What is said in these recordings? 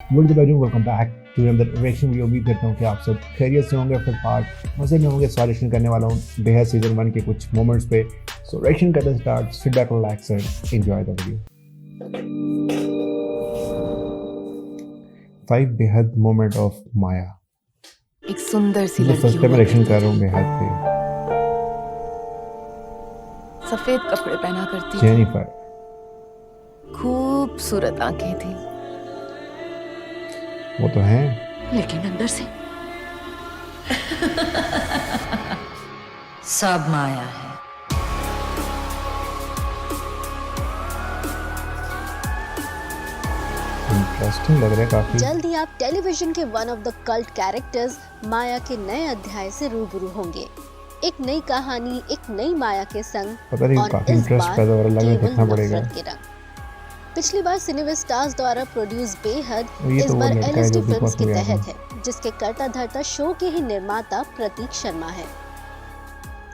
World बाजू welcome back to another reaction video. उम्मीद करता हूँ कि आप सब खैरियत से होंगे, फिर पार्ट मजे में होंगे। सॉल्यूशन करने वाला हूँ बेहद सीजन 1 के कुछ मोमेंट्स पे। सो रिएक्शन करते start, sit back, relax and enjoy the video. 5 बेहद मोमेंट ऑफ माया। एक सुंदर सी मैं लड़की फर्स्ट टाइम हुआ रिएक्शन करती कर रहा हूँ थी। बेहद पे। सफेद कपड़े पहना करती थी, जेनिफर खूबसूरत आंखें थी, वो तो है। लेकिन अंदर से सब माया है। इंटरेस्टिंग लग रहा है काफी। जल्द ही आप टेलीविजन के one of the cult characters Maya के नए अध्याय से रूबरू होंगे। एक नई कहानी, एक नई माया के संग, पता नहीं और काफी इस इंटरेस्ट बार पैदा हो रहा है, लग रहा है केवल देखना पड़ेगा। नफरत के रंग। पिछली बार सिनेस्टार्स द्वारा प्रोड्यूस बेहद ये इस तो वो बार लड़का है एलएसडी जो बिग फिल्म्स बॉस के में गया तहत था। है, जिसके कर्ता धर्ता शो के ही निर्माता प्रतीक शर्मा है।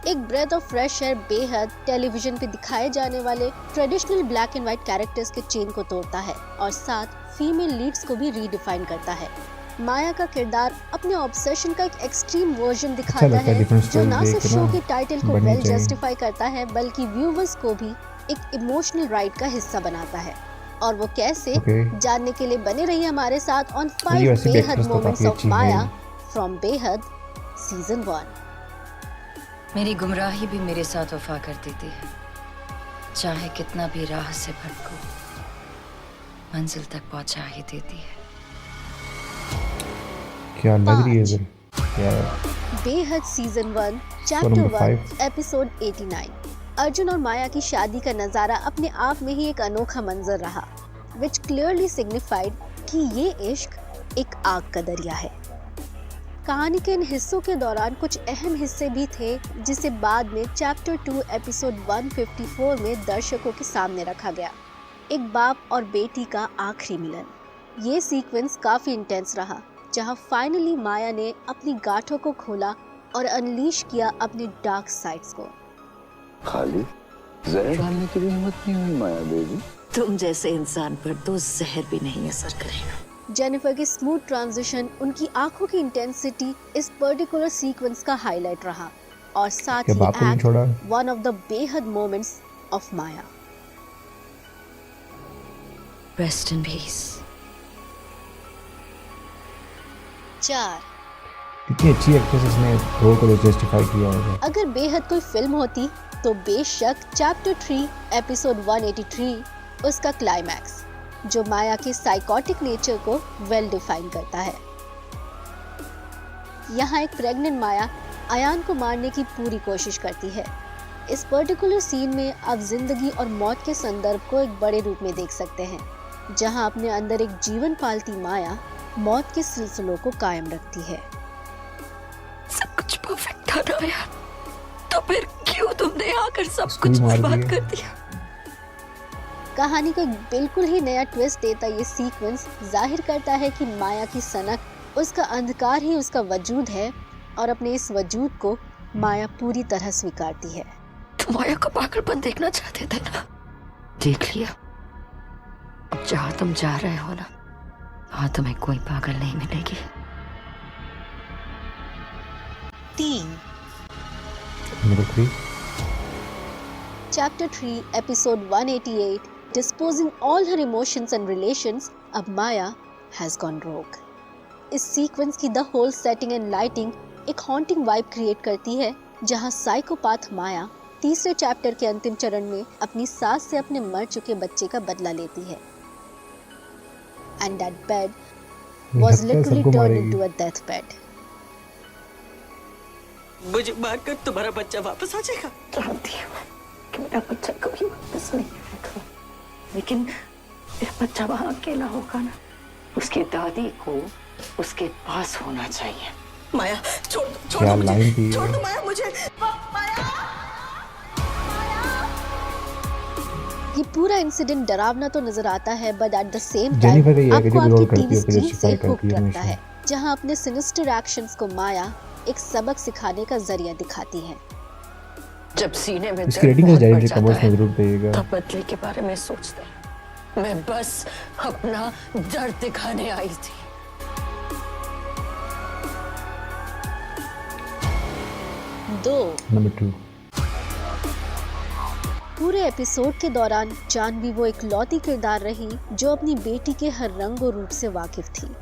एक ब्रेथ ऑफ फ्रेश एयर बेहद टेलीविजन पे दिखाए जाने वाले traditional black and white characters के चेन को तोड़ता है और साथ फीमेल लीड्स को भी रीडिफाइन करता है। माया का किरदार अपने ऑब्सेशन का एक एक्सट्रीम वर्जन दिखाता लगता है है, different जो story ना देख सिर्फ के शो ना के टाइटल को बढ़नी वेल चाहिए। जस्टिफाई करता है, बल्कि व्यूवर्स को भी एक इमोशनल राइड का हिस्सा बनाता है। और वो कैसे, जानने के लिए बने रहिए हमारे साथ ऑन 5 वैसे भी बेहद actress तो मोमेंट्स काफी ऑफ अच्छी है माया ही। फ्रॉम बेहद सीजन 1। मेरी गुमराही भी मेरे साथ वफा कर देती है, चाहे कितना भी राह से भटको, मंजिल तक पहुंचा ही देती है। क्या लग रही है इधर? क्या बेहद season 1 number chapter 1 5। Episode 89। Arjun और माया की शादी का नजारा अपने आप में ही एक अनोखा मंजर रहा, विच क्लियरली सिग्निफाइड कि ये इश्क एक आग का दरिया है। कहानी के इन हिस्सों के दौरान कुछ अहम हिस्से भी थे, जिसे बाद में चैप्टर 2 एपिसोड 154 में दर्शकों के सामने रखा गया। एक बाप और बेटी का आखिरी मिलन। ये सीक्वेंस काफी इंटेंस रहा, जहां फाइनली माया ने अपनी गांठों को खोला और अनलीश किया अपने डार्क साइड्स को। खाली जहर डालने की भी हिम्मत नहीं हुई माया देवी। तुम जैसे इंसान पर तो जहर भी नहीं असर करेगा। जेनिफर की स्मूथ ट्रांजिशन, उनकी आंखों की इंटेंसिटी इस पर्टिकुलर सीक्वेंस का हाईलाइट रहा, और साथ क्या ही बाप को नहीं छोड़ा? वन ऑफ द बेहद moments of Maya. Rest in peace. 4 कितनी अच्छी एक्ट्रेस ने रोल को जस्टिफाई किया होगा। अगर बेहद कोई फिल्म होती तो बेशक चैप्टर 3 एपिसोड 183 उसका क्लाइमैक्स, जो माया के साइकोटिक नेचर को वेल डिफाइन करता है। यहाँ एक प्रेग्नेंट माया अयान को मारने की पूरी कोशिश करती है। इस पर्टिकुलर सीन में आप जिंदगी और मौत के संदर्भ को एक बड़े रूप में देख सकते हैं, जहाँ अपने अंदर एक जीवन पालती माया मौत के सिलसिलों को कायम रखती है। सब कुछ परफेक्ट था ना यार, तो फिर क्यों तुमने आकर सब उसको कुछ भी मार बर्बाद दिया। कर दिया? कहानी को एक बिल्कुल ही नया ट्विस्ट देता ये सीक्वेंस जाहिर करता है कि माया की सनक, उसका अंधकार ही उसका वजूद है, और अपने इस वजूद को माया पूरी तरह स्वीकारती है। तुम माया का पागलपन देखना चाहते थे ना, देख लिया। अब जहाँ तुम जा रहे हो ना, वहाँ तुम्हें कोई पागल नहीं मिलेगी। 3 number 3। Chapter 3 episode 188 disposing all her emotions and relations, अब माया हैज गॉन रोग। इस सीक्वेंस की the whole setting and lighting एक हॉन्टिंग वाइब क्रिएट करती है, जहां साइकोपाथ माया तीसरे चैप्टर के अंतिम चरण में अपनी सास से अपने मर चुके बच्चे का बदला लेती है। And that bed was literally turned into a death bed. मुझे मारकर तुम्हारा बच्चा वापस आ जाएगा। जानती हूँ कि मेरा बच्चा कभी वापस नहीं आएगा, लेकिन मेरा बच्चा वहाँ अकेला होगा ना, उसकी दादी को उसके पास होना चाहिए। माया छोड़ दो क्या मुझे, लाइन थी छोड़ ये? दो माया मुझे। ये पूरा इंसिडेंट डरावना तो नजर आता है, but at the same Jennifer time का ये है कि आपको जो भी रोल आपकी करती टीवी है फिर स्क्रीन से जस्टिफाई हुक करती है रखता है, हमेशा। जहां अपने सिनिस्टर एक्शंस को माया एक सबक सिखाने का जरिया दिखाती है। जब सीने में इसकी दर्द रेटिंग बहुत जारी बढ़ है, जाता कमेंट्स में है, जरूर बताइएगा। तब बदले के बारे में सोचते हैं। मैं बस अपना दर्द दिखाने आई थी। दो, Number 2. पूरे एपिसोड के दौरान जानवी वो इकलौती किरदार रही जो अपनी बेटी के हर रंग और रूप से वाकिफ थी।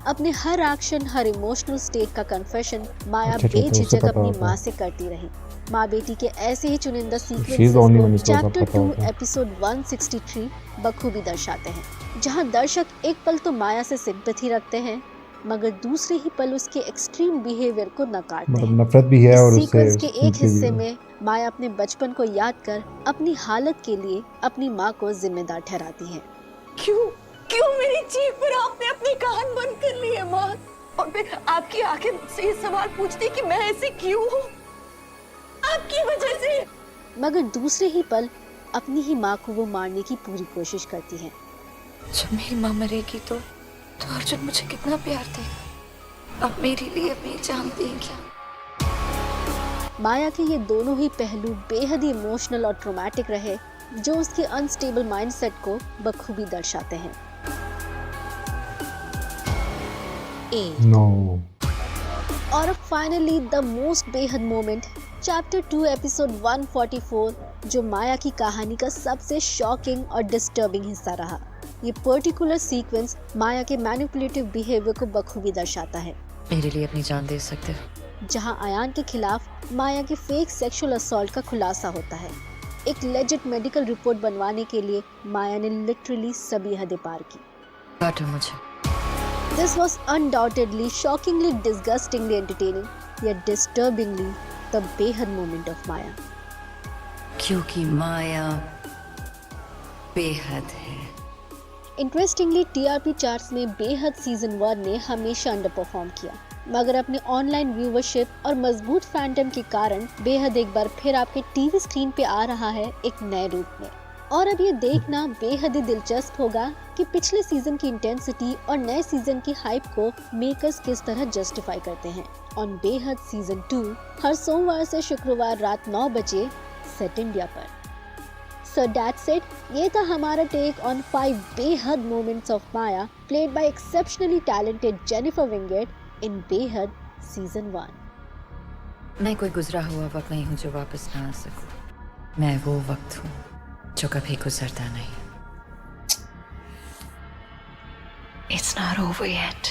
अपने हर एक्शन, हर इमोशनल स्टेट का कन्फेशन माया अच्छा, तो उसे बेझिझक पता अपनी होता है। माँ से करती रही। माँ बेटी के ऐसे ही चुनिंदा She is the sequences only one को जिसको सब चैप्टर पता 2 होता है। एपिसोड 163 बखूबी दर्शाते हैं, जहाँ दर्शक एक पल तो माया से सिंपैथी रखते हैं, मगर दूसरे ही पल उसके एक्सट्रीम बिहेवियर को नकारते मतलब हैं। नफरत भी है इस और उससे सीक्वेंस के एक सीख भी हिस्से है। में माया अपने बचपन को याद कर अपनी हालत के लिए अपनी माँ को जिम्मेदार ठहराती है। क्यों क्यों मेरी चीख पर आपने अपने कान बंद कर लिए माँ? और फिर आपकी आंखें मुझसे ये सवाल पूछती कि मैं ऐसे क्यों हूँ? आपकी वजह से। मगर दूसरे ही पल अपनी ही माँ को वो मारने की पूरी कोशिश करती है। जब मेरी माँ मरेगी तो अर्जुन मुझे कितना प्यार देगा? अब मेरे लिए अपनी जान देंगे। माया के ये दोनों ही पहलू बेहद ही इमोशनल और ट्रॉमेटिक रहे, जो उसके अनस्टेबल माइंडसेट को बखूबी दर्शाते हैं। No. और अब फाइनली द मोस्ट बेहद मोमेंट, चैप्टर 2 एपिसोड 144, जो माया की कहानी का सबसे शॉकिंग और डिस्टर्बिंग हिस्सा रहा। ये पर्टिकुलर सीक्वेंस माया के मैनिपुलेटिव बिहेवियर को बखूबी दर्शाता है, मेरे लिए अपनी जान दे सकते हो? जहां अयान के खिलाफ माया के फेक सेक्सुअल असॉल्ट का खुलासा होता है। एक लेजिट मेडिकल रिपोर्ट बनवाने के लिए माया ने लिटरली सभी हदें पार की। काटो मुझे। This was undoubtedly shockingly, disgustingly entertaining, yet disturbingly the बेहद moment of माया। क्योंकि माया बेहद है। इंटरेस्टिंगली टीआरपी चार्ट्स में बेहद सीजन 1 ने हमेशा अंडर परफॉर्म किया, मगर अपने ऑनलाइन व्यूवरशिप और मजबूत फैंडम के कारण बेहद एक बार फिर आपके टीवी स्क्रीन पे आ रहा है एक नए रूप में। और अब ये देखना बेहद ही दिलचस्प होगा कि पिछले सीजन की इंटेंसिटी और नए सीजन की हाइप को मेकर्स किस तरह जस्टिफाई करते हैं। ऑन बेहद सीजन 2 हर सोमवार से शुक्रवार रात 9 बजे सेट इंडिया पर। So that's it. ये था हमारा take on 5 Beyhadh moments of Maya played by exceptionally talented Jennifer Winget in Beyhadh season 1। मैं कोई गुजरा हुआ वक्त नहीं हूँ जो वापस ना आ सकूं। मैं वो वक्त हूँ जो कभी गुजरता नहीं। It's not over yet.